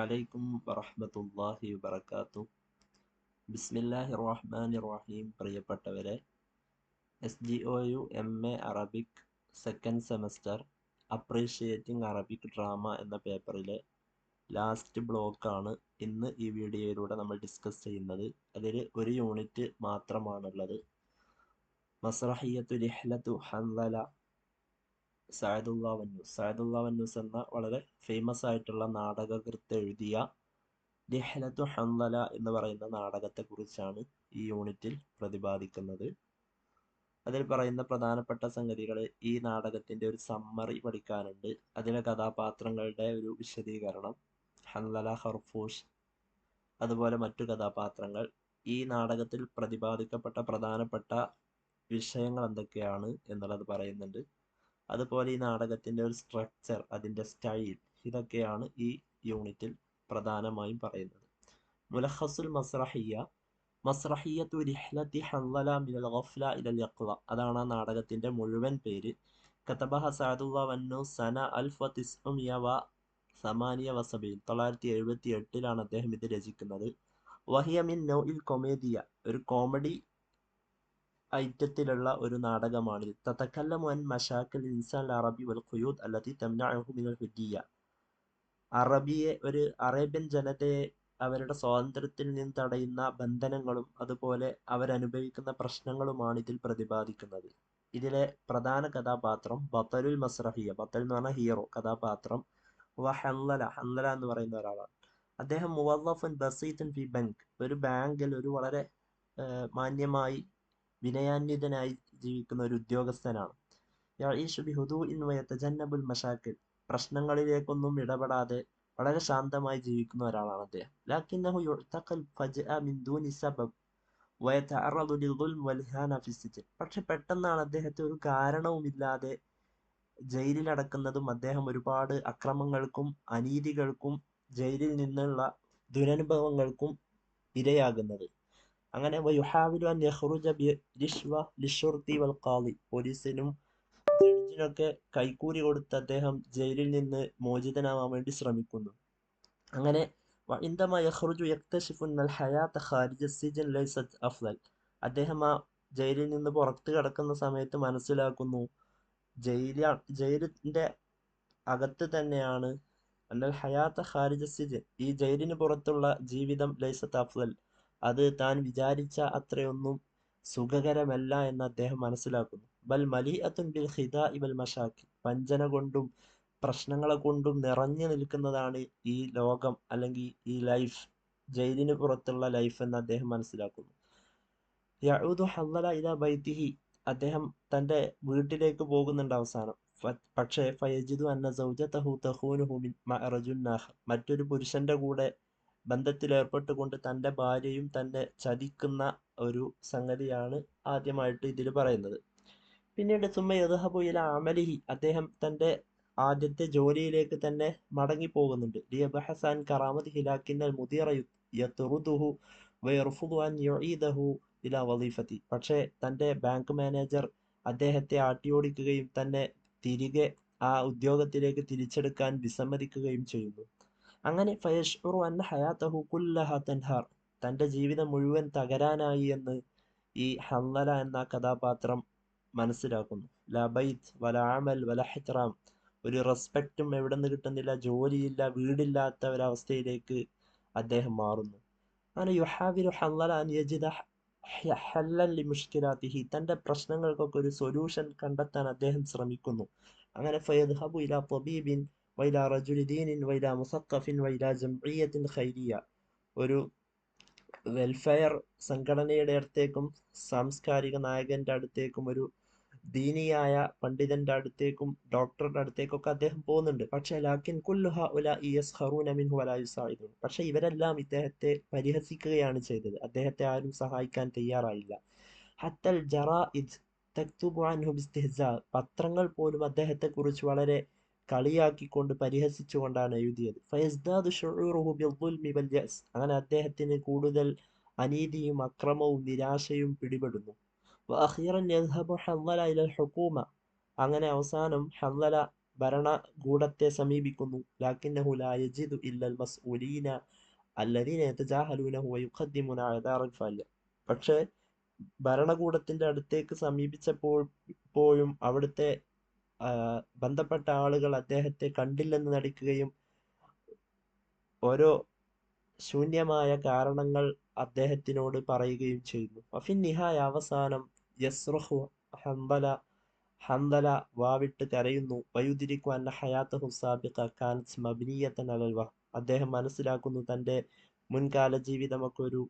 വലൈക്കും വറഹ്മത്തുള്ളാഹി വബറകാതുഹു. ബിസ്മില്ലാഹിർ റഹ്മാനിർ റഹീം. പ്രിയപ്പെട്ടവരെ, SGOU MA Arabic second semester appreciating Arabic drama എന്ന പേപ്പറിലെ ലാസ്റ്റ് ബ്ലോക്കാണ് ഇന്ന് ഈ വീഡിയോയിലൂടെ നമ്മൾ ഡിസ്കസ് ചെയ്യുന്നത്. അതിൽ ഒരു യൂണിറ്റ് മാത്രമാണുള്ളത്. മസ്റഹിയത്തു റിഹ്ലത്തു ഹൻളല സഅദുല്ലാ വന്നൂസ് എന്ന വളരെ ഫേമസ് ആയിട്ടുള്ള നാടകകൃത്ത് എഴുതിയ റിഹ്ലത്തു ഹൻളല എന്ന് പറയുന്ന നാടകത്തെക്കുറിച്ചാണ് ഈ യൂണിറ്റിൽ പ്രതിപാദിക്കുന്നത്. അതിൽ പറയുന്ന പ്രധാനപ്പെട്ട സംഗതികൾ, ഈ നാടകത്തിന്റെ ഒരു സമ്മറി പഠിക്കാനുണ്ട്, അതിലെ കഥാപാത്രങ്ങളുടെ ഒരു വിശദീകരണം, ഹൻളല, ഖർഫൂഷ്, അതുപോലെ മറ്റു കഥാപാത്രങ്ങൾ, ഈ നാടകത്തിൽ പ്രതിപാദിക്കപ്പെട്ട പ്രധാനപ്പെട്ട വിഷയങ്ങൾ എന്തൊക്കെയാണ് എന്നുള്ളത് പറയുന്നുണ്ട്. അതുപോലെ ഈ നാടകത്തിന്റെ ഒരു സ്ട്രക്ചർ, അതിന്റെ സ്റ്റൈൽ, ഇതൊക്കെയാണ് ഈ യൂണിറ്റിൽ പ്രധാനമായും പറയുന്നത്. മുലഖസുൽ മസ്റഹിയ്യത്തു റിഹ്ലത്തി ഹൻളല മിനൽ ഗഫ്ല ഇലൽ യഖ്ള, അതാണ് ആ നാടകത്തിന്റെ മുഴുവൻ പേര്. കതബഹ സഅദുല്ലാ വന്നൂസ് സന 1978, 1978 അദ്ദേഹം ഇത് രചിക്കുന്നത്. വഹിയ മിൻ നൗഇൽ കൊമേദിയ, ഒരു കോമഡി ഐറ്റത്തിലുള്ള ഒരു നാടകമാണ്. തതകല്ലമു അൻ മശാക്കിൽ ഇൻസാൻ അറബി വൽ ഖുയൂദ് അല്ലതി തംനഉഹു മിനൽ ഹുരിയ്യ, ഒരു അറേബ്യൻ ജനതയെ അവരുടെ സ്വാതന്ത്ര്യത്തിൽ നിന്ന് തടയുന്ന ബന്ധനങ്ങളും അതുപോലെ അവരനുഭവിക്കുന്ന പ്രശ്നങ്ങളുമാണ് ഇതിൽ പ്രതിപാദിക്കുന്നത്. ഇതിലെ പ്രധാന കഥാപാത്രം ബത്തലുൽ മസ്റഹിയ, ബത്തൽ എന്ന് പറഞ്ഞാൽ ഹീറോ കഥാപാത്രം, ഹൻളല എന്ന് പറയുന്ന ഒരാളാണ്. അദ്ദേഹം മുവല്ലഫുൻ ബസീത്തുൻ ഫി ബാങ്ക്, ഒരു ബാങ്കിൽ ഒരു വളരെ മാന്യമായി വിനയാന്വിതനായി ജീവിക്കുന്ന ഒരു ഉദ്യോഗസ്ഥനാണ്. യഈഷു ബിഹുദൂഇൻ വയതജന്നബുൽ മശാക്കിൽ, പ്രശ്നങ്ങളിലേക്കൊന്നും ഇടപെടാതെ വളരെ ശാന്തമായി ജീവിക്കുന്ന ഒരാളാണ് അദ്ദേഹം. ലാകിന്നഹു യുഅ്തഖൽ ഫജ്അ മിൻ ദൂനി സബബ് വയതഅറദു ലിൽദുൽം വൽഇഹാന ഫിസ്സിജ്ൻ, പക്ഷെ പെട്ടെന്നാണ് അദ്ദേഹത്തെ ഒരു കാരണവുമില്ലാതെ ജയിലിലടക്കുന്നതും അദ്ദേഹം ഒരുപാട് അക്രമങ്ങൾക്കും അനീതികൾക്കും ജയിലിൽ നിന്നുള്ള ദുരനുഭവങ്ങൾക്കും ഇരയാകുന്നത്. അങ്ങനെ വയുഹാവിലു അൻ യഖ്റുജ ബിരിശ്വ ലിശ്ശുർത്തി വൽ ഖാളി, പോലീസിനും ജഡ്ജിനൊക്കെ കൈക്കൂലി കൊടുത്ത് അദ്ദേഹം ജയിലിൽ നിന്ന് മോചിതനാവാൻ വേണ്ടി ശ്രമിക്കുന്നു. അങ്ങനെ ഇൻദമാ യഖ്റുജു യക്തശിഫു അന്നൽ ഹയാത ഖാരിജ സിജ്ൻ ലൈസത് അഫ്ളൽ, അദ്ദേഹം ആ ജയിലിൽ നിന്ന് പുറത്ത് കിടക്കുന്ന സമയത്ത് മനസ്സിലാക്കുന്നു, ജയിലിന്റെ അകത്ത് തന്നെയാണ് അന്നൽ ഹയാത ഖാരിജ സിജ്ൻ, ഈ ജയിലിന് പുറത്തുള്ള ജീവിതം ലൈസത് അഫ്ളൽ, അത് താൻ വിചാരിച്ച അത്രയൊന്നും സുഖകരമല്ല എന്ന് അദ്ദേഹം മനസ്സിലാക്കുന്നു. ബൽ മലീഅത്തുൻ ബിൽ ഖിദാഇ വൽ മശാക്കിൽ, വഞ്ചന കൊണ്ടും പ്രശ്നങ്ങളെ കൊണ്ടും നിറഞ്ഞു നിൽക്കുന്നതാണ് ഈ ലോകം, അല്ലെങ്കിൽ ഈ ലൈഫ്, ജയിലിന് പുറത്തുള്ള ലൈഫ് എന്ന് അദ്ദേഹം മനസ്സിലാക്കുന്നു. യഊദു ഹൻളല ഇലാ ബൈതിഹി, അദ്ദേഹം തന്റെ വീട്ടിലേക്ക് പോകുന്നുണ്ട് അവസാനം. പക്ഷേ ഫയജിദു അന്ന സൗജതഹു തഖൂനുഹു മഅ റജുലിൻ ആഖർ, മറ്റൊരു പുരുഷന്റെ കൂടെ ബന്ധത്തിലേർപ്പെട്ടുകൊണ്ട് തന്റെ ഭാര്യയും തന്നെ ചതിക്കുന്ന ഒരു സംഗതിയാണ് ആദ്യമായിട്ട് ഇതിൽ പറയുന്നത്. പിന്നീട് സുമ്മ യദ്ഹബു ഇലാ അമലിഹി, അദ്ദേഹം തന്റെ ആദ്യത്തെ ജോലിയിലേക്ക് തന്നെ മടങ്ങി പോകുന്നുണ്ട്. ലിയബ്ഹസ അൻ കറാമതിഹി ലാകിന്നൽ മുദീറ യത്റുദുഹു വയർഫുദു അൻ യുഈദഹു ഇലാ വളീഫതി, പക്ഷേ തന്റെ ബാങ്ക് മാനേജർ അദ്ദേഹത്തെ ആട്ടിയോടിക്കുകയും തന്നെ തിരികെ ആ ഉദ്യോഗത്തിലേക്ക് തിരിച്ചെടുക്കാൻ വിസമ്മതിക്കുകയും ചെയ്യുന്നു. അങ്ങനെ ഫയഷ്ഉറു അന്ന ഹയാതഹു കുല്ലഹ തൻഹാർ, തന്റെ ജീവിതം മുഴുവൻ തകരാനായി എന്ന് ഈ ഹൻളല എന്ന കഥാപാത്രം മനസ്സിലാക്കുന്നു. ലാ ബൈത്ത് വല അമൽ വല ഇഹ്തിറാം, ഒരു റെസ്പെക്റ്റും എവിടെ നിന്ന് കിട്ടുന്നില്ല, ജോലിയില്ല, വീടില്ലാത്ത ഒരവസ്ഥയിലേക്ക് അദ്ദേഹം മാറുന്നു. അങ്ങനെ യുഹാവിലു ഹൻളല അൻ യജിദ ഹല്ലൻ ലിമുഷ്കിലാതിഹി, തന്റെ പ്രശ്നങ്ങൾക്കൊക്കെ ഒരു സൊല്യൂഷൻ കണ്ടെത്താൻ അദ്ദേഹം ശ്രമിക്കുന്നു. അങ്ങനെ ഫയദ്ഹബു ഇലാ തബീബിൻ വൈല റജുലി ദീനിൻ വൈല മുസഖഫിൻ വൈല ജംഇയ്യത്തിൻ ഖൈരിയ, ഒരു വെൽഫെയർ സംഘടനയുടെ അടുത്തേക്കും സാംസ്കാരിക നായകന്റെ അടുത്തേക്കും ഒരു ദീനിയായ പണ്ഡിതന്റെ അടുത്തേക്കും ഡോക്ടറുടെ അടുത്തേക്കൊക്കെ അദ്ദേഹം പോകുന്നുണ്ട്. പക്ഷേ ലാക്കിൻ കുല്ലു ഹഉലാഇ യസ്ഖറൂന മിൻഹു വലാ യുസാഇദൂൻ, പക്ഷേ ഇവരെല്ലാം ഇദ്ദേഹത്തെ പരിഹസിക്കുകയാണ് ചെയ്തത്, അദ്ദേഹത്തെ ആരും സഹായിക്കാൻ തയ്യാറായില്ല. ഹത്തൽ ജറാഇദ് തക്തുബു അൻഹു ബിസ്തിഹ്സാ, പത്രങ്ങൾ പോലും അദ്ദേഹത്തെ കുറിച്ച് വളരെ കളിയാക്കിക്കൊണ്ട് പരിഹസിച്ചുകൊണ്ടാണ് എഴുതിയത്. ഫയസ്ദാദു ശുഊറുഹു ബിദ്ദുൽമി വൽ യഅസ്, അങ്ങനെ അദ്ദേഹത്തിന് കൂടുതൽ അനീതിയും അക്രമവും നിരാശയും പിടിപെടുന്നു. വഅഖീറൻ യദ്ഹബു ഹൻളല ഇലൽ ഹുകൂമ, അങ്ങനെ അവസാനം ഹൻളല ഭരണകൂടത്തെ സമീപിക്കുന്നു. ലാക്കിന്നഹു ലാ യജിദു ഇല്ലൽ മസ്ഊലീന അല്ലദീന യതജാഹലൂനഹു വയുഖദ്ദിമുന അഅ്ദാറൽ ഫാലിയ. പക്ഷേ ഭരണകൂടത്തിന്റെ അടുത്തേക്ക് സമീപിച്ചപ്പോഴും അവിടുത്തെ ബന്ധപ്പെട്ട ആളുകൾ അദ്ദേഹത്തെ കണ്ടില്ലെന്ന് നടിക്കുകയും ഓരോ ശൂന്യമായ കാരണങ്ങൾ അദ്ദേഹത്തിനോട് പറയുകയും ചെയ്യുന്നു. വഫിൻ നിഹായ അവസാനം യസ്റഹു ഹൻദല വാവിട്ട് കരയുന്നു. വയുദ്രികു അന്ന ഹയാതഹു സാബിഖ കാനത് മബ്നിയതൻ അലൽ വഹ്. അദ്ദേഹം മനസ്സിലാക്കുന്നു തന്റെ മുൻകാല ജീവിതമൊക്കെ ഒരു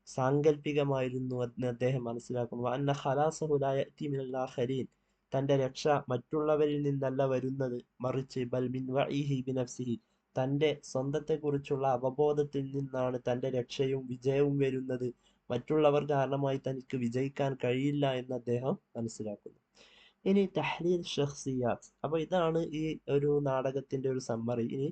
സാങ്കല്പികമായിരുന്നു എന്ന് അദ്ദേഹം മനസ്സിലാക്കുന്നു. അന്ന ഖലാസഹു ലാ യഅതി മിനൽ ആഖരീൻ. തന്റെ രക്ഷ മറ്റുള്ളവരിൽ നിന്നല്ല വരുന്നത്, മറിച്ച് ബൽ മിൻ വഇഹി ബിനഫ്സിഹി. തന്റെ സ്വന്തത്തെക്കുറിച്ചുള്ള അവബോധത്തിൽ നിന്നാണ് തന്റെ രക്ഷയും വിജയവും വരുന്നത്. മറ്റുള്ളവർ കാരണമായി തനിക്ക് വിജയിക്കാൻ കഴിയില്ല എന്ന് അദ്ദേഹം മനസ്സിലാക്കുന്നു. ഇനി തഹ്ലീൽ ഷഖ്സിയാത്ത്. അപ്പോൾ ഇതാണ് ഈ ഒരു നാടകത്തിന്റെ ഒരു സമ്മറി. ഇനി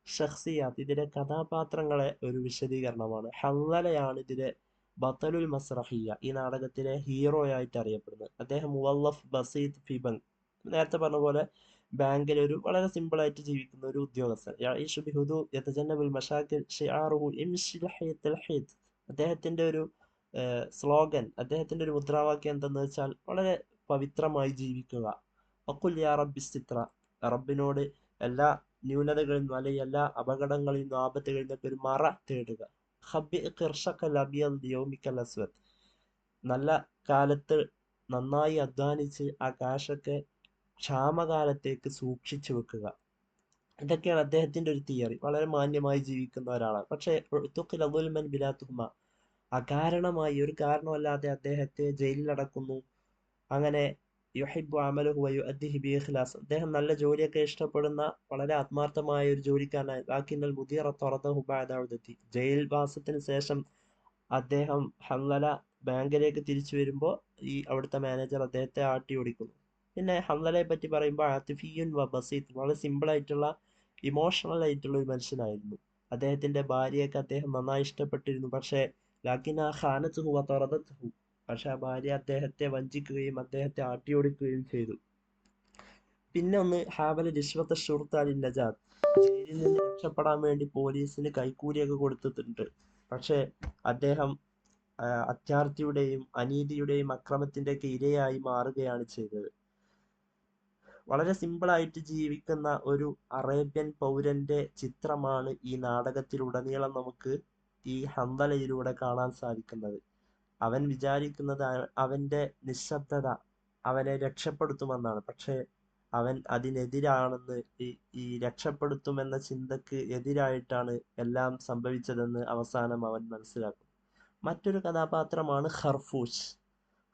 ഷഖ്സിയാത്ത്, ഇതിലെ കഥാപാത്രങ്ങളെ ഒരു വിശദീകരണമാണ്. ഹൻദലയാണ് ഇതിലെ ബത്തലുൽ മസ്റഹിയ, ഈ നാടകത്തിലെ ഹീറോയായിട്ട് അറിയപ്പെടുന്നത്. അദ്ദേഹം മുവല്ലഫ് ബസീത് ഫി ബാങ്ക്, നേരത്തെ പറഞ്ഞ പോലെ ബാങ്കിൽ ഒരു വളരെ സിമ്പിളായിട്ട് ജീവിക്കുന്ന ഒരു ഉദ്യോഗസ്ഥൻ. യഈഷു ബിഹുദൂ യതജന്നബുൽ മശാകിൽ ഷിആറുഹു ഇംശി ലഹീത്തൽ ഹീത്ത്. അദ്ദേഹത്തിന്റെ ഒരു സ്ലോഗൻ, അദ്ദേഹത്തിന്റെ ഒരു മുദ്രാവാക്യം എന്തെന്ന് വെച്ചാൽ വളരെ പവിത്രമായി ജീവിക്കുക. വഖുൽ യാ റബ്ബി സിത്ര. റബ്ബിനോട് എല്ലാ ന്യൂനതകളിൽ നിന്നും അല്ലെങ്കിൽ എല്ലാ അപകടങ്ങളിൽ നിന്നും ആപത്തുകളിൽ നിന്നൊക്കെ ഒരു മറ തേടുക. ഖബ്ബി ഖിർശക്കൽ അബിയദ് ലിയൗമിക്കൽ അസ്വദ്. നല്ല കാലത്ത് നന്നായി അധ്വാനിച്ച് ആ കാശൊക്കെ ക്ഷാമകാലത്തേക്ക് സൂക്ഷിച്ചു വെക്കുക. ഇതൊക്കെയാണ് അദ്ദേഹത്തിന്റെ ഒരു തിയറി. വളരെ മാന്യമായി ജീവിക്കുന്ന ഒരാളാണ്. പക്ഷേ തുഖില ദുൽമൻ ബിലാ തുഹ്മ. അകാരണമായി, ഒരു കാരണമല്ലാതെ അദ്ദേഹത്തെ ജയിലിലടക്കുന്നു. അങ്ങനെ യുഹിബ്ബു അമലഹു വയുഅദ്ദിഹി ബിഇഖ്ലാസ്. അദ്ദേഹം നല്ല ജോലിയൊക്കെ ഇഷ്ടപ്പെടുന്ന വളരെ ആത്മാർത്ഥമായ ഒരു ജോലിക്കാരനായി. ലാകിന്നൽ മുദീറ തറദഹു ബഅദ ഉദതി. ജയിൽവാസത്തിന് ശേഷം അദ്ദേഹം ഹൻദല ബാങ്കിലേക്ക് തിരിച്ചു വരുമ്പോൾ ഈ അവിടുത്തെ മാനേജർ അദ്ദേഹത്തെ ആട്ടി ഓടിക്കുന്നു. പിന്നെ ഹൻദലയെ പറ്റി പറയുമ്പോൾ ആതിഫിയുൻ വ ബസീത്ത്, വളരെ സിമ്പിൾ ആയിട്ടുള്ള ഇമോഷണൽ ആയിട്ടുള്ള ഒരു മനുഷ്യനായിരുന്നു. അദ്ദേഹത്തിന്റെ ഭാര്യയൊക്കെ അദ്ദേഹം നന്നായി ഇഷ്ടപ്പെട്ടിരുന്നു. പക്ഷേ ലാകിന്ന ഖാനത്തുഹു വ തറദത്തുഹു. പക്ഷെ ആ ഭാര്യ അദ്ദേഹത്തെ വഞ്ചിക്കുകയും അദ്ദേഹത്തെ ആട്ടിയോടിക്കുകയും ചെയ്തു. പിന്നെ ഒന്ന് ഹാവല റിശ്വത ഷുർത്ത ലിൻ നജാത്ത്. ജയിലിൽ നിന്ന് രക്ഷപ്പെടാൻ വേണ്ടി പോലീസിന് കൈക്കൂലിയൊക്കെ കൊടുത്തിട്ടുണ്ട്. പക്ഷെ അദ്ദേഹം അത്യാർത്ഥിയുടെയും അനീതിയുടെയും അക്രമത്തിന്റെയൊക്കെ ഇരയായി മാറുകയാണ് ചെയ്തത്. വളരെ സിമ്പിളായിട്ട് ജീവിക്കുന്ന ഒരു അറേബ്യൻ പൗരന്റെ ചിത്രമാണ് ഈ നാടകത്തിലുടനീളം നമുക്ക് ഈ ഹൻദലയിലൂടെ കാണാൻ സാധിക്കുന്നത്. അവൻ വിചാരിക്കുന്നത് അവന്റെ നിശബ്ദത അവനെ രക്ഷപ്പെടുത്തുമെന്നാണ്. പക്ഷെ അവൻ അതിനെതിരാണെന്ന്, ഈ രക്ഷപ്പെടുത്തുമെന്ന ചിന്തക്ക് എതിരായിട്ടാണ് എല്ലാം സംഭവിച്ചതെന്ന് അവസാനം അവൻ മനസ്സിലാക്കും. മറ്റൊരു കഥാപാത്രമാണ് ഖർഫൂഷ്.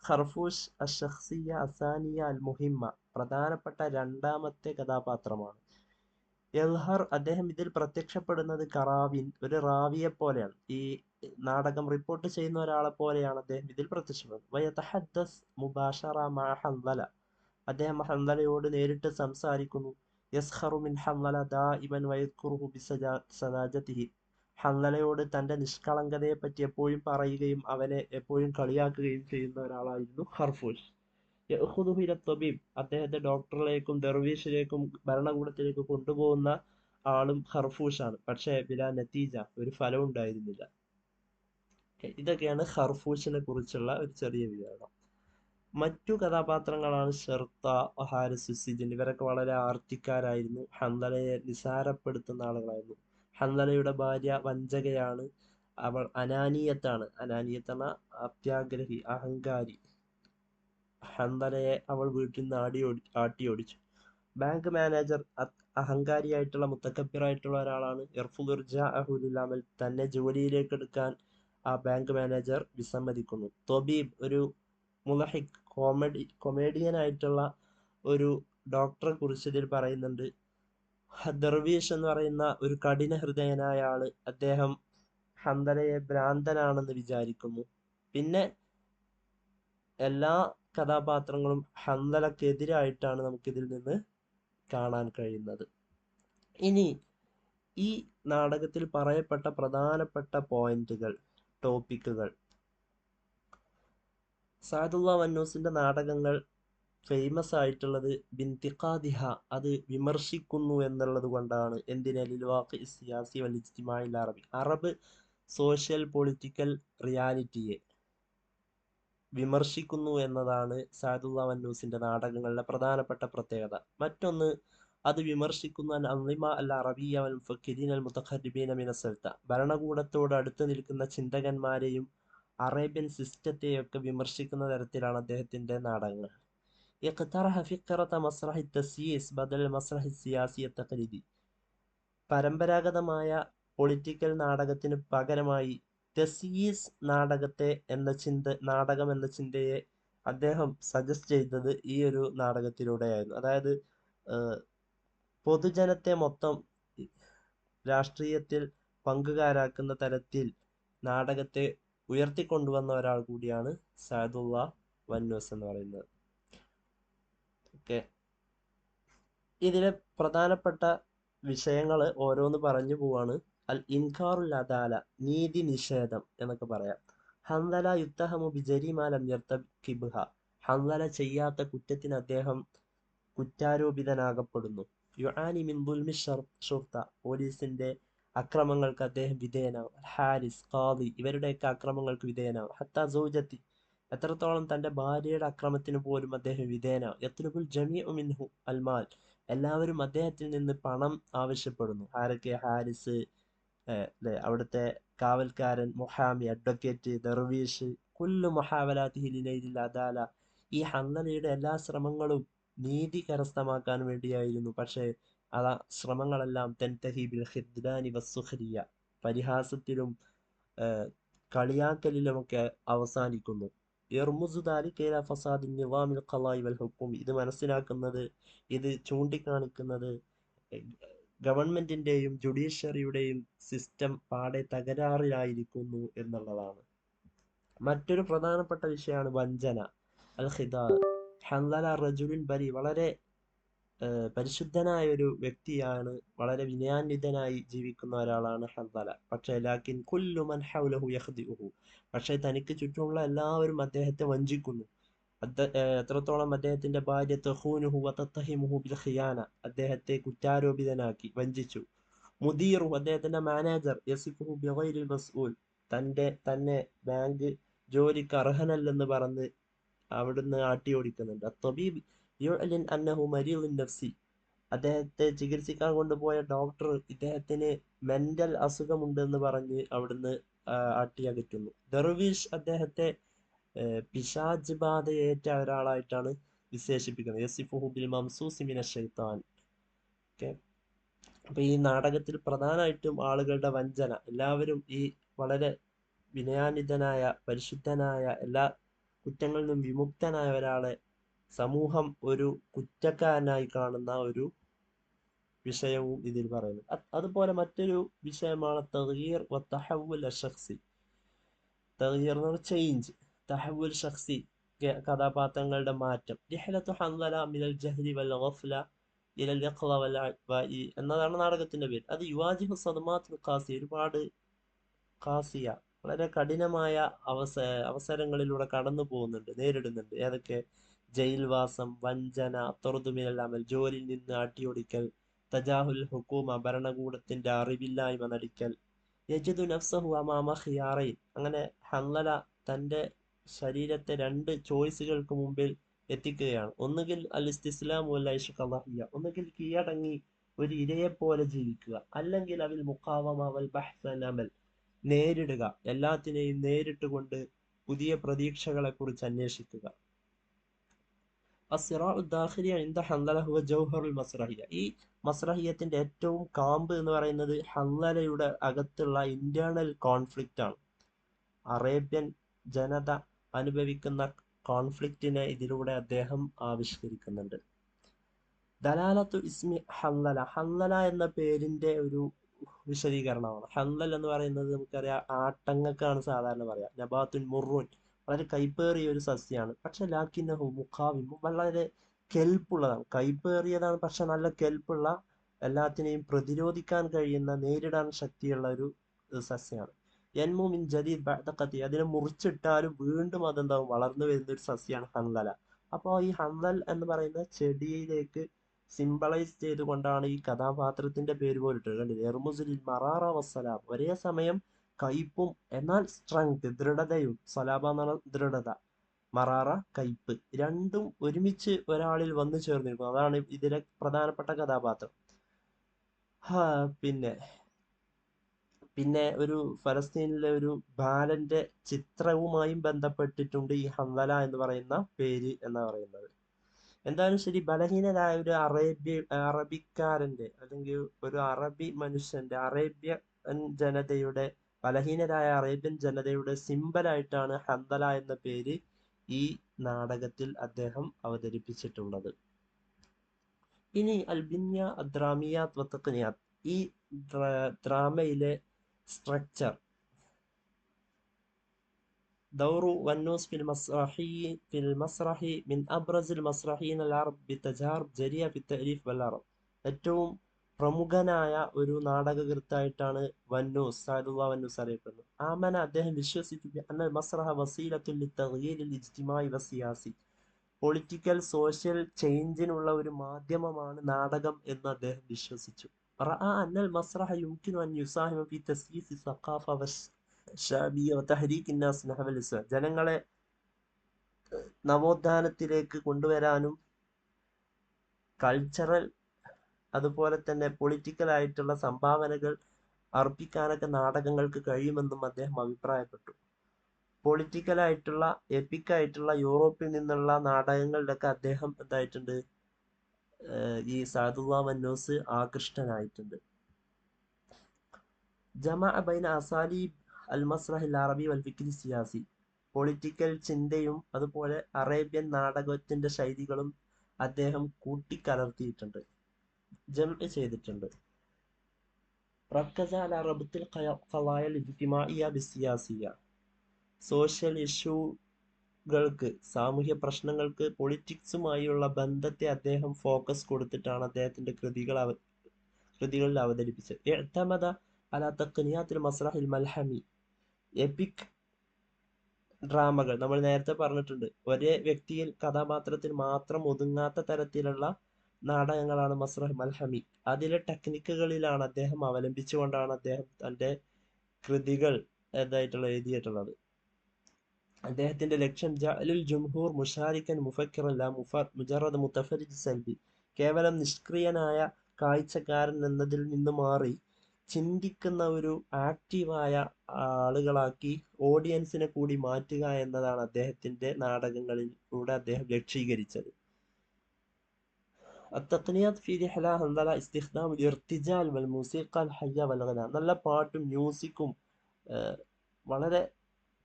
ഖർഫൂഷ് അഷ്ശഖ്സിയ്യ അസാനിയ അൽ മുഹിമ്മ, പ്രധാനപ്പെട്ട രണ്ടാമത്തെ കഥാപാത്രമാണ്. യൽഹർ, അദ്ദേഹം ഇതിൽ പ്രത്യക്ഷപ്പെടുന്നത് കറാവിൻ, ഒരു റാവിയെ പോലെയാണ്. ഈ നാടകം റിപ്പോർട്ട് ചെയ്യുന്ന ഒരാളെ പോലെയാണ് അദ്ദേഹം ഇതിൽ പ്രത്യക്ഷപ്പെടുന്നത്. വയതഹദ്ദസ് മുബാശറ മഅ ഹൻദല. അദ്ദേഹം ഹൻദലയോട് നേരിട്ട് സംസാരിക്കുന്നു. യസ്ഖറു മിൻ ഹൻദല ദാഇമൻ വയദ്കുറുഹു ബിസദാജതിഹി. ഹൻദലയോട് തന്റെ നിഷ്കളങ്കതയെ പറ്റി എപ്പോഴും പറയുകയും അവനെ എപ്പോഴും കളിയാക്കുകയും ചെയ്യുന്ന ഒരാളായിരുന്നു ഖർഫൂഷ്. യഖുദുഹു ഇല ത്വബീബ്. അദ്ദേഹത്തെ ഡോക്ടറിലേക്കും ദർവീഷിലേക്കും ഭരണകൂടത്തിലേക്ക് കൊണ്ടുപോകുന്ന ആളും ഖർഫൂഷാണ്. പക്ഷേ ബിലാ നതീജ, ഒരു ഫലവും ഉണ്ടായിരുന്നില്ല. ഇതൊക്കെയാണ് ഖർഫൂഷിനെ കുറിച്ചുള്ള ഒരു ചെറിയ വിവരണം. മറ്റു കഥാപാത്രങ്ങളാണ് ഷെർത്ത, ഹാരിസ് സിജിൻ. ഇവരൊക്കെ വളരെ ആർത്തിക്കാരായിരുന്നു. ഹൻദലയെ നിസാരപ്പെടുത്തുന്ന ആളുകളായിരുന്നു. ഹൻദലയുടെ ഭാര്യ വഞ്ചകയാണ്. അവൾ അനാനിയത്താണ്. അനാനിയത്ത് എന്ന അത്യാഗ്രഹി, അഹങ്കാരി. ഹൻദലയെ അവൾ വീട്ടിൽ നിന്ന് ആട്ടി ഓടിച്ചു. ബാങ്ക് മാനേജർ അഹങ്കാരിയായിട്ടുള്ള മുത്തക്കബിറായിട്ടുള്ള ഒരാളാണ്. അമൽ, തന്നെ ജോലിയിലേക്ക് എടുക്കാൻ ആ ബാങ്ക് മാനേജർ വിസമ്മതിക്കുന്നു. തൊബീബ്, ഒരു മുലഹിക്, കൊമേഡിയൻ ആയിട്ടുള്ള ഒരു ഡോക്ടറെ കുറിച്ച് ഇതിൽ പറയുന്നുണ്ട്. ദർവീഷ് എന്ന് പറയുന്ന ഒരു കഠിന ഹൃദയനായ ആള്, അദ്ദേഹം ഹൻദലയെ ഭ്രാന്തനാണെന്ന് വിചാരിക്കുന്നു. പിന്നെ എല്ലാ കഥാപാത്രങ്ങളും ഹൻദലക്കെതിരായിട്ടാണ് നമുക്കിതിൽ നിന്ന് കാണാൻ കഴിയുന്നത്. ഇനി ഈ നാടകത്തിൽ പറയപ്പെട്ട പ്രധാനപ്പെട്ട പോയിന്റുകൾ, ടോപ്പിക്കുകൾ. സഅദുല്ലാ വന്നൂസിന്റെ നാടകങ്ങൾ ഫേമസ് ആയിട്ടുള്ളത് ബിന്തിഖാദിഹ, അത് വിമർശിക്കുന്നു എന്നുള്ളത് കൊണ്ടാണ്. എന്തിനെ? ലിൽ വാഖി സിയാസി വൽ ഇജ്തിമാഇൽ അറബി, അറബ് സോഷ്യൽ പൊളിറ്റിക്കൽ റിയാലിറ്റിയെ വിമർശിക്കുന്നു എന്നതാണ് സഅദുല്ലാ വന്നൂസിന്റെ നാടകങ്ങളിലെ പ്രധാനപ്പെട്ട പ്രത്യേകത. മറ്റൊന്ന്, അത് വിമർശിക്കുന്ന അൽ അൻളിമ അൽ അറബിയ്യ വൽ മുഫക്കിരീൻ അൽ മുതഖരിബീന മിന സൽത്ത, ഭരണകൂടത്തോട് അടുത്ത് നിൽക്കുന്ന ചിന്തകന്മാരെയും അറേബ്യൻ സിസ്റ്റത്തെയൊക്കെ വിമർശിക്കുന്ന തരത്തിലാണ് അദ്ദേഹത്തിന്റെ നാടകങ്ങൾ. ഇഖ്തറഹ ഫിഖ്റത മസ്റഹി തസ്യീസ് ബദൽ മസ്റഹി സിയാസി തഖ്ലീദി, പരമ്പരാഗതമായ പൊളിറ്റിക്കൽ നാടകത്തിന് പകരമായി തസ്യീസ് നാടകം എന്ന ചിന്തയെ അദ്ദേഹം സജസ്റ്റ് ചെയ്തത് ഈ ഒരു നാടകത്തിലൂടെയായിരുന്നു. അതായത് പൊതുജനത്തെ മൊത്തം രാഷ്ട്രീയത്തിൽ പങ്കുകാരാക്കുന്ന തരത്തിൽ നാടകത്തെ ഉയർത്തിക്കൊണ്ടുവന്ന ഒരാൾ കൂടിയാണ് സഅദുല്ലാ വന്നൂസ് എന്ന് പറയുന്നത്. ഓക്കെ, ഇതിലെ പ്രധാനപ്പെട്ട വിഷയങ്ങൾ ഓരോന്ന് പറഞ്ഞു പോവാണ്. അൽ ഇൻകാറുൽ അദാല, നീതി നിഷേധം എന്നൊക്കെ പറയാം. ഹൻദല യുത്തഹമു ബിജരീമ ലം യർതകിബ്ഹ, ഹൻദല ചെയ്യാത്ത കുറ്റത്തിന് അദ്ദേഹം കുറ്റാരോപിതനാകപ്പെടുന്നു. യുആനി മിൻ ദുൽമി ഷുർത്ത, പോലീസിന്റെ അക്രമങ്ങൾക്ക് അദ്ദേഹം വിധേയനാവും. ഹാരിസ്, ഖാദി, ഇവരുടെയൊക്കെ അക്രമങ്ങൾക്ക് വിധേയനാവും. ഹത്താ സൗജത്തി, എത്രത്തോളം തന്റെ ഭാര്യയുടെ അക്രമത്തിന് പോലും അദ്ദേഹം വിധേയനാവും. യത്ലുബുൽ ജമീഉ മിൻഹു അൽമാൽ, എല്ലാവരും അദ്ദേഹത്തിൽ നിന്ന് പണം ആവശ്യപ്പെടുന്നു. ആരൊക്കെ? ഹാരിസ്, അവിടുത്തെ കാവൽക്കാരൻ, മുഹാമി, അഡ്വക്കേറ്റ്, ദർവീഷ്. കുല്ലു മുഹാവലാത്തിഹി ലിനൈലിൽ അദാല, ഈ ഹൻദലയുടെ എല്ലാ ശ്രമങ്ങളും നീതി കരസ്ഥമാക്കാൻ വേണ്ടിയായിരുന്നു. പക്ഷേ ആ ശ്രമങ്ങളെല്ലാം തൻതഹി ബിൽ ഖിദ്ലാനി വസ്സുഖ്രിയ, പരിഹാസത്തിലും കളിയാക്കലിലുമൊക്കെ അവസാനിക്കുന്നു. യർമുസു ദാലിക ഇലാ ഫസാദിൻ നിസാമിൽ ഖളാഇ വൽ ഹുക്മി, ഇത് മനസ്സിലാക്കുന്നത്, ഇത് ചൂണ്ടിക്കാണിക്കുന്നത് ഗവൺമെന്റിന്റെയും ജുഡീഷ്യറിയുടെയും സിസ്റ്റം പാടെ തകരാറിലായിരിക്കുന്നു എന്നുള്ളതാണ്. മറ്റൊരു പ്രധാനപ്പെട്ട വിഷയമാണ് വഞ്ചന, അൽ ഖിദാ. ഹൻദല റജുലുൻ ബരി, വളരെ പരിശുദ്ധനായ ഒരു വ്യക്തിയാണ്, വളരെ വിനയാന്വിതനായി ജീവിക്കുന്ന ഒരാളാണ് ഹൻദല. പക്ഷേ ലാക്കിൻ കുല്ലു മൻ ഹൗലഹു യഖ്ദിഉഹു, പക്ഷേ തനിക്ക് ചുറ്റുമുള്ള എല്ലാവരും അദ്ദേഹത്തെ വഞ്ചിക്കുന്നു. എത്രത്തോളം? അദ്ദേഹത്തിന്റെ ഭാര്യ തഖൂനുഹു വതത്തഹിമുഹു ബിൽ ഖിയാന, അദ്ദേഹത്തെ കുറ്റാരോപിതനാക്കി, വഞ്ചിച്ചു. മുദീറു, അദ്ദേഹത്തിന്റെ മാനേജർ, യസിഫുഹു ബിഗൈരിൽ മസ്ഊൽ, തന്നെ ബാങ്ക് ജോലിക്ക് അർഹനല്ലെന്ന് പറഞ്ഞ് അവിടുന്ന് ആട്ടിയോടിക്കുന്നുണ്ട്. അത്തബീബ് യുഅ്ലിൻ അന്നഹു മരീദുൻ നഫ്സി, അദ്ദേഹത്തെ ചികിത്സിക്കാൻ കൊണ്ടുപോയ ഡോക്ടർ ഇദ്ദേഹത്തിന് മെന്റൽ അസുഖമുണ്ടെന്ന് പറഞ്ഞ് അവിടുന്ന് ആട്ടിയകറ്റുന്നു. ദർവീഷ് അദ്ദേഹത്തെ പിശാച് ബാധയേറ്റ ഒരാളായിട്ടാണ് വിശേഷിപ്പിക്കുന്നത്. യസിഫുഹു ബിൽ മംസൂസി മിനശ് ശൈത്താൻ. ഓക്കെ, അപ്പൊ ഈ നാടകത്തിൽ പ്രധാനമായിട്ടും ആളുകളുടെ വഞ്ചന, എല്ലാവരും ഈ വളരെ വിനയാന്വിതനായ, പരിശുദ്ധനായ, എല്ലാ കുറ്റങ്ങളിൽ നിന്നും വിമുക്തനായ ഒരാളെ സമൂഹം ഒരു കുറ്റക്കാരനായി കാണുന്ന ഒരു വിഷയവും ഇതിൽ പറയുന്നു. അതുപോലെ മറ്റൊരു വിഷയമാണ് തഗ്യീർ വ തഹവ്വുൽ അശ്ശഖ്സി. തഗ്യീർ എന്ന് പറഞ്ഞാൽ ചേഞ്ച്, തഹവ്വുൽ ഷഖ്സി, കഥാപാത്രങ്ങളുടെ മാറ്റം. റിഹ്ലത്തു ഹൻദല മിനൽ ജഹ്ലി വൽ ഗഫ്ല ഇലൽ യഖ്ള വൽ അഅ്വാഇ എന്നതാണ് നാടകത്തിന്റെ പേര്. അത് യുവാജിഹു സദ്മാത്തുൽ ഖാസിയ, ഒരുപാട് ഖാസിയ, വളരെ കഠിനമായ അവസരങ്ങളിലൂടെ കടന്നു പോകുന്നുണ്ട്, നേരിടുന്നുണ്ട്. ഏതൊക്കെ? ജയിൽവാസം, വഞ്ചന, തൊറുദു മിനൽ അമൽ, ജോലിയിൽ നിന്ന് ആട്ടിയോടിക്കൽ, തജാഹുൽ ഹുക്കൂമ, ഭരണകൂടത്തിന്റെ അറിവില്ലായ്മ നടിക്കൽ, യജിദു നഫ്സഹു അമാമ ഖിയാറൈൻ, അങ്ങനെ ഹൻദല തന്റെ ശരീരത്തെ രണ്ട് ചോയ്സുകൾക്ക് മുമ്പിൽ എത്തിക്കുകയാണ്. ഒന്നുകിൽ അൽ ഇസ്തിസ്ലാമു വൽ ഐഷു കളഹിയ, ഒന്നുകിൽ കീഴടങ്ങി ഒരു ഇരയെ പോലെ ജീവിക്കുക, അല്ലെങ്കിൽ അവിൽ മുഖാവമ വൽ ബഹ്സ് അൻ അമൽ, നേരിടുക, എല്ലാത്തിനെയും നേരിട്ടുകൊണ്ട് പുതിയ പ്രതീക്ഷകളെ കുറിച്ച് അന്വേഷിക്കുക. അസ്സിറാഉ ദാഖിലി ഇൻദ ഹൻദല ഹുവ ജൗഹറുൽ മസ്റഹിയ, ഈ മസ്റഹിയത്തിന്റെ ഏറ്റവും കാമ്പ് എന്ന് പറയുന്നത് ഹൻദലയുടെ അകത്തുള്ള ഇന്റേണൽ കോൺഫ്ലിക്റ്റ് ആണ്. അറേബ്യൻ ജനത അനുഭവിക്കുന്ന കോൺഫ്ലിക്റ്റിനെ ഇതിലൂടെ അദ്ദേഹം ആവിഷ്കരിക്കുന്നുണ്ട്. ദലാലത്തു ഇസ്മി ഹൻദല, ഹൻദല എന്ന പേരിന്റെ ഒരു വിശദീകരണമാണ്. ഹൻദൽ എന്ന് പറയുന്നത് നമുക്കറിയാം, ആട്ടങ്ങൾക്കാണ് സാധാരണ പറയാം. നബാത്തുൻ മുറുൻ, വളരെ കൈപ്പേറിയ ഒരു സസ്യമാണ്. പക്ഷെ ലാക്കിന്നഹു മുഖാവിമു, വളരെ കെൽപ്പുള്ളതാണ്. കൈപ്പേറിയതാണ്, പക്ഷെ നല്ല കെൽപ്പുള്ള, എല്ലാത്തിനെയും പ്രതിരോധിക്കാൻ കഴിയുന്ന, നേരിടാൻ ശക്തിയുള്ള ഒരു സസ്യമാണ്. യൻമു മിൻ ജദീദ് ബഅദ ഖതി, അതിനെ മുറിച്ചിട്ടാലും വീണ്ടും അതെന്താവും? വളർന്നു വരുന്ന ഒരു സസ്യമാണ് ഹൻദല. അപ്പോൾ ഈ ഹൻദൽ എന്ന് പറയുന്ന ചെടിയിലേക്ക് സിംബലൈസ് ചെയ്തുകൊണ്ടാണ് ഈ കഥാപാത്രത്തിന്റെ പേര് പോലിട്ട് കണ്ടില്ലേ, എർമുസുലിൽ മറാറ വസ്സലാം, ഒരേ സമയം കയ്പും എന്നാൽ സ്ട്രെങ്ത് ദൃഢതയും, സലാബ എന്നാണ് ദൃഢത, മറാറ കയ്പ്, രണ്ടും ഒരുമിച്ച് ഒരാളിൽ വന്നു ചേർന്നിരിക്കുന്നു. അതാണ് ഇതിലെ പ്രധാനപ്പെട്ട കഥാപാത്രം. പിന്നെ പിന്നെ ഒരു ഫലസ്തീനിലെ ഒരു ബാലന്റെ ചിത്രവുമായും ബന്ധപ്പെട്ടിട്ടുണ്ട് ഈ ഹൻദല എന്ന് പറയുന്ന പേര് എന്ന് പറയുന്നത്. എന്തായാലും ശരി, ബലഹീനരായ ഒരു അറബിക്കാരന്റെ അല്ലെങ്കിൽ ഒരു അറബി മനുഷ്യന്റെ, അറേബ്യൻ ജനതയുടെ, ബലഹീനരായ അറേബ്യൻ ജനതയുടെ സിംബലായിട്ടാണ് ഹൻദല എന്ന പേര് ഈ നാടകത്തിൽ അദ്ദേഹം അവതരിപ്പിച്ചിട്ടുള്ളത്. ഇനി അൽബിന്യ അദ്രാമിയാത്ത് വത്തഖ്നിയാത്ത്, ഈ ഡ്രാമയിലെ സ്ട്രക്ചർ. دور ونوس في المسرح من أبرز المسرحيين العرب بتجارب جريئة في التأليف والعرض. ഏറ്റവും പ്രമുഖനായ ഒരു നാടകകൃത്തായിട്ടാണ് വന്നൂസ്, സഅദുല്ലാഹ് വന്നൂസ് അറിയപ്പെടുന്നത്. ആമന, അദ്ദേഹം വിശ്വസിച്ചു, അന്നൽ മസ്റഹ വസീലത്തുൻ ലിത്തഗ്യീരിൽ ഇജ്തിമാഇ വസിയാസി, പൊളിറ്റിക്കൽ സോഷ്യൽ ചേഞ്ചിനുള്ള ഒരു മാധ്യമമാണ് നാടകം എന്ന് അദ്ദേഹം വിശ്വസിച്ചു. റഅ അന്നൽ മസ്റഹ യുംകിനു അൻ യുസാഹിമ ഫി തസ്യീസി സഖാഫ വശാബിയ വതഹ്രീകി الناس നഹവ الإسلام, ജനങ്ങളെ നവോത്ഥാനത്തിലേക്ക് കൊണ്ടുവരാനും കൾച്ചറൽ അതുപോലെ തന്നെ പൊളിറ്റിക്കൽ ആയിട്ടുള്ള സംഭാവനകൾ അർപ്പിക്കാനൊക്കെ നാടകങ്ങൾക്ക് കഴിയുമെന്നും അദ്ദേഹം അഭിപ്രായപ്പെട്ടു. പൊളിറ്റിക്കലായിട്ടുള്ള എപ്പിക്കായിട്ടുള്ള യൂറോപ്പിൽ നിന്നുള്ള നാടകങ്ങളിലൊക്കെ അദ്ദേഹം എന്തായിട്ടുണ്ട്, ഈ സഅദുല്ലാഹ് വന്നൂസ് ആകൃഷ്ടനായിട്ടുണ്ട്. ജമഅ ബൈന അസാലീബ് അൽ മസ്റഹ് അൽ അറബി വൽ ഫിക്രി സിയാസി, പൊളിറ്റിക്കൽ ചിന്തയും അതുപോലെ അറേബ്യൻ നാടകത്തിന്റെ ശൈലികളും അദ്ദേഹം കൂട്ടിക്കലർത്തിയിട്ടുണ്ട്, ജംഅ് ചെയ്തിട്ടുണ്ട്. റക്കസ അലാ റബ്തിൽ ഖളായ അൽ ഇജ്തിമാഇയ്യ ബിസ്സിയാസിയ്യ, സോഷ്യൽ ഇഷ്യൂകൾക്ക്, സാമൂഹ്യ പ്രശ്നങ്ങൾക്ക് പൊളിറ്റിക്സുമായുള്ള ബന്ധത്തെ അദ്ദേഹം ഫോക്കസ് കൊടുത്തിട്ടാണ് അദ്ദേഹത്തിന്റെ കൃതികളിൽ അവതരിപ്പിച്ചത്. ഇഅ്തമദ അലാ തഖ്നിയാത്തിൽ മസ്റഹിൽ മൽഹമി, എപ്പിക് ഡ്രാമകൾ നമ്മൾ നേരത്തെ പറഞ്ഞിട്ടുണ്ട്, ഒരേ വ്യക്തിയിൽ കഥാപാത്രത്തിൽ മാത്രം ഒതുങ്ങാത്ത തരത്തിലുള്ള നാടകങ്ങളാണ് മസ്റഹ് മൽഹമി. അതിലെ ടെക്നിക്കുകളിലാണ് അദ്ദേഹം അവലംബിച്ചുകൊണ്ടാണ് അദ്ദേഹം തൻ്റെ കൃതികൾ എഴുതിയിട്ടുള്ളത്. അദ്ദേഹത്തിന്റെ ലക്ഷ്യം ജഅലുൽ ജുംഹൂർ മുശാരിക്കൻ മുഫക്കിറൻ ലാ മുജറദ് മുതഫരിജ് സൽബി, കേവലം നിഷ്ക്രിയനായ കാഴ്ചക്കാരൻ എന്നതിൽ നിന്ന് മാറി ചിന്തിക്കുന്ന ഒരു ആക്റ്റീവായ ആളുകളാക്കി ഓഡിയൻസിനെ കൂടി മാറ്റുക എന്നതാണ് അദ്ദേഹത്തിന്റെ നാടകങ്ങളിലൂടെ അദ്ദേഹം ലക്ഷീകരിച്ചത്. التقنيات في رحلة هندلة استخدام الارتجال والموسيقى الحية والغناء, നല്ല പാട്ടും മ്യൂസിക്കും വളരെ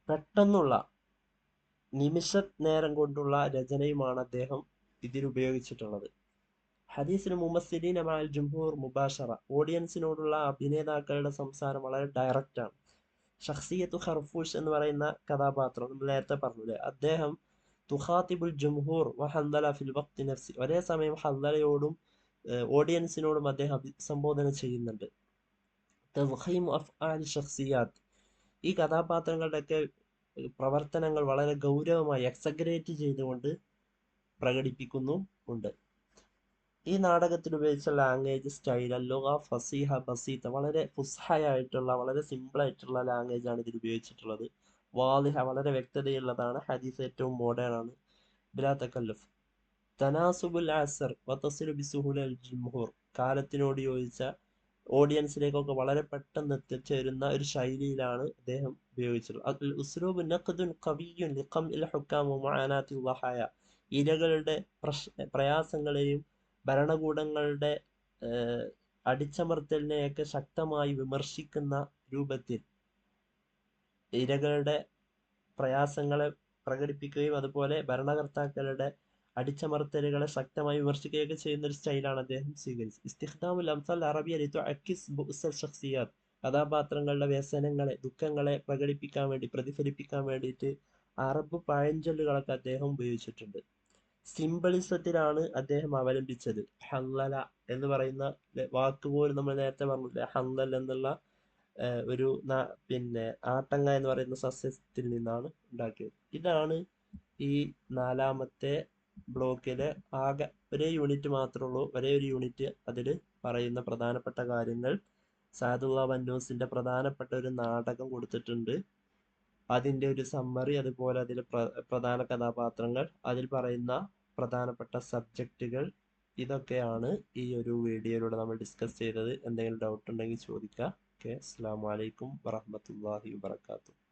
പെട്ടെന്നുള്ള നിമിഷ നേരം കൊണ്ടുള്ള രചനയുമാണ് അദ്ദേഹം ഇതിൽ ഉപയോഗിച്ചിട്ടുള്ളത്. ഹദീസിന് മുമസ്സിലീന മഅൽ ജുംഹൂർ മുബാഷറ, ഓഡിയൻസിനോടുള്ള അഭിനേതാക്കളുടെ സംസാരം വളരെ ഡയറക്റ്റ് ആണ്. ഷഖ്സിയത്തു ഖർഫൂഷ് എന്ന് പറയുന്ന കഥാപാത്രം നമ്മൾ നേരത്തെ പറഞ്ഞില്ലേ, അദ്ദേഹം തുഖാത്തിബുൽ ജുംഹൂർ വ ഹൻദല ഫിൽ വഖ്തി നഫ്സി, ഒരേ സമയം ഹൻദലയോടും ഓഡിയൻസിനോടും അദ്ദേഹം അഭിസംബോധന ചെയ്യുന്നുണ്ട്. തദ്ഖീമു അഫ്ആലി ഷഖ്സിയാത്ത്, ഈ കഥാപാത്രങ്ങളുടെയൊക്കെ പ്രവർത്തനങ്ങൾ വളരെ ഗൗരവമായി എക്സഗ്രേറ്റ് ചെയ്തുകൊണ്ട് പ്രകടിപ്പിക്കുന്നുമുണ്ട്. ഈ നാടകത്തിൽ ഉപയോഗിച്ച ലാംഗ്വേജ് സ്റ്റൈൽ ലുഗ ഫസീഹ ബസീത, വളരെ ഫുസ്ഹയായിട്ടുള്ള വളരെ സിമ്പിളായിട്ടുള്ള ലാംഗ്വേജ് ആണ് ഇതിൽ ഉപയോഗിച്ചിട്ടുള്ളത്. വാളിഹ, വളരെ വ്യക്തതയുള്ളതാണ്. ഹദീസ് ഏറ്റവും മോഡേൺ ആണ്. ബിലാ തകല്ലുഫ്. തനാസുബുൽ അസർ വതസിലു ബിസുഹുല അൽ ജുംഹൂർ, കാലത്തിനോട് യോജിച്ച ഓഡിയൻസിലേക്കൊക്കെ വളരെ പെട്ടെന്ന് എത്തിച്ചേരുന്ന ഒരു ശൈലിയിലാണ് അദ്ദേഹം ഉപയോഗിച്ചിട്ടുള്ളത്. ഉസ്ലൂബ് നഖ്ദുൻ ഖവിയ്യുൻ ലിഖംഇൽ ഹുക്കാം വമഅനാത്തി വഹയ, ഇരകളുടെ പ്രയാസങ്ങളെയും ഭരണകൂടങ്ങളുടെ അടിച്ചമർത്തലിനെയൊക്കെ ശക്തമായി വിമർശിക്കുന്ന രൂപത്തിൽ ഇരകളുടെ പ്രയാസങ്ങളെ പ്രകടിപ്പിക്കുകയും അതുപോലെ ഭരണകർത്താക്കളുടെ അടിച്ചമർത്തലുകളെ ശക്തമായി വിമർശിക്കുകയൊക്കെ ചെയ്യുന്ന ഒരു സ്റ്റൈലാണ് അദ്ദേഹം സ്വീകരിച്ചത്. ഇസ്തിഖ്ദാമുൽ അംസാൽ അറബിയ ലിതുഅക്കിസ് ബുഅ്സൽ ശഖ്സിയാത്ത്, കഥാപാത്രങ്ങളുടെ വ്യസനങ്ങളെ, ദുഃഖങ്ങളെ പ്രകടിപ്പിക്കാൻ വേണ്ടി, പ്രതിഫലിപ്പിക്കാൻ വേണ്ടിയിട്ട് അറബ് പഴഞ്ചൊല്ലുകളൊക്കെ അദ്ദേഹം ഉപയോഗിച്ചിട്ടുണ്ട്. സിംബളിസത്തിലാണ് അദ്ദേഹം അവലംബിച്ചത്. ഹൻദല എന്ന് പറയുന്ന വാക്കുപോലും നമ്മൾ നേരത്തെ പറഞ്ഞില്ലേ, ഹൻദൽ എന്നുള്ള ഒരു ആട്ടങ്ങ എന്ന് പറയുന്ന സസ്യത്തിൽ നിന്നാണ് ഉണ്ടാക്കിയത്. ഇതാണ് ഈ നാലാമത്തെ ബ്ലോക്കിലെ ആകെ ഒരേ യൂണിറ്റ് മാത്രമേ ഉള്ളൂ. ഒരേ ഒരു യൂണിറ്റ് അതിൽ പറയുന്ന പ്രധാനപ്പെട്ട കാര്യങ്ങൾ. സഅദുള്ള ബന്നൂസിന്റെ പ്രധാനപ്പെട്ട ഒരു നാടകം കൊടുത്തിട്ടുണ്ട്. അതിന്റെ ഒരു സമ്മറി, അതുപോലെ അതിൽ പ്രധാന കഥാപാത്രങ്ങൾ, അതിൽ പറയുന്ന പ്രധാനപ്പെട്ട സബ്ജക്റ്റുകൾ, ഇതൊക്കെയാണ് ഈ ഒരു വീഡിയോയിലൂടെ നമ്മൾ ഡിസ്കസ് ചെയ്തത്. എന്തെങ്കിലും ഡൗട്ട് ഉണ്ടെങ്കിൽ ചോദിക്കുക. ഓക്കെ, അസ്സലാമു അലൈക്കും വറഹ്മത്തുള്ളാഹി വബറകാതുഹു.